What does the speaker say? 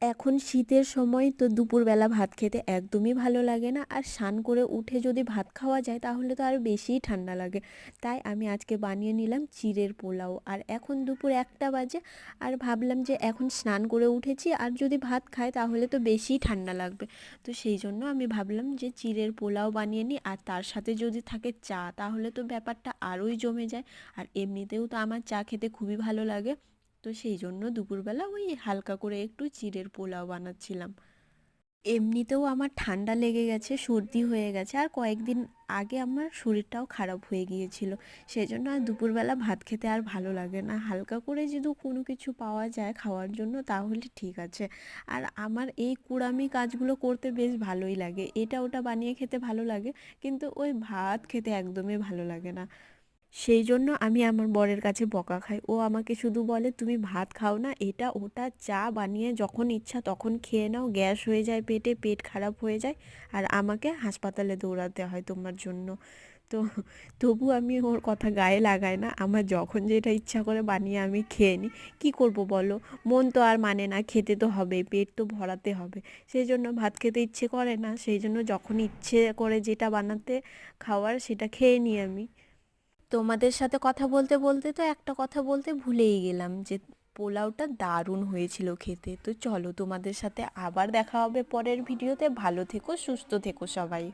এখন শীতের সময় তো দুপুরবেলা ভাত খেতে একদমই ভালো লাগে না, আর স্নান করে উঠে যদি ভাত খাওয়া যায় তাহলে তো আরও বেশিই ঠান্ডা লাগে। তাই আমি আজকে বানিয়ে নিলাম চিড়ের পোলাও। আর এখন দুপুর 1টা বাজে, আর ভাবলাম যে এখন স্নান করে উঠেছি আর যদি ভাত খাই তাহলে তো বেশিই ঠান্ডা লাগবে। তো সেই জন্য আমি ভাবলাম যে চিড়ের পোলাও বানিয়ে নিই, আর তার সাথে যদি থাকে চা তাহলে তো ব্যাপারটা আরোই জমে যায়। আর এমনিতেও তো আমার চা খেতে খুবই ভালো লাগে। তো সেই জন্য দুপুরবেলা ওই হালকা করে একটু চিড়ের পোলাও বানাচ্ছিলাম। এমনিতেও আমার ঠান্ডা লেগে গেছে, সর্দি হয়ে গেছে, আর কয়েকদিন আগে আমার শরীরটাও খারাপ হয়ে গিয়েছিল। সেজন্য আর দুপুরবেলা ভাত খেতে আর ভালো লাগে না। হালকা করে যদি কোনো কিছু পাওয়া যায় খাওয়ার জন্য তাহলে ঠিক আছে। আর আমার এই কুড়ামি কাজগুলো করতে বেশ ভালোই লাগে, এটা ওটা বানিয়ে খেতে ভালো লাগে, কিন্তু ওই ভাত খেতে একদমই ভালো লাগে না। সেই জন্য আমি আমার বরের কাছে বকা খাই। ও আমাকে শুধু বলে, তুমি ভাত খাও না, এটা ওটা চা বানিয়ে যখন ইচ্ছা তখন খেয়ে নাও, গ্যাস হয়ে যায় পেটে, পেট খারাপ হয়ে যায়, আর আমাকে হাসপাতালে দৌড়াতে হয় তোমার জন্য। তো তবু আমি ওর কথা গায়ে লাগাই না, আমার যখন যেটা ইচ্ছা করে বানিয়ে আমি খেয়ে নিই। কী করবো বলো, মন তো আর মানে না, খেতে তো হবে, পেট তো ভরাতে হবে। সেই জন্য ভাত খেতে ইচ্ছে করে না, সেই জন্য যখন ইচ্ছে করে যেটা বানাতে খাওয়ার সেটা খেয়ে নিই আমি। তোমাদের সাথে কথা বলতে বলতে তো একটা কথা বলতে ভুলেই গেলাম, যে পোলাওটা দারুণ হয়েছিল খেতে। তো চলো, তোমাদের সাথে আবার দেখা হবে পরের ভিডিওতে। ভালো থেকো, সুস্থ থেকো সবাই।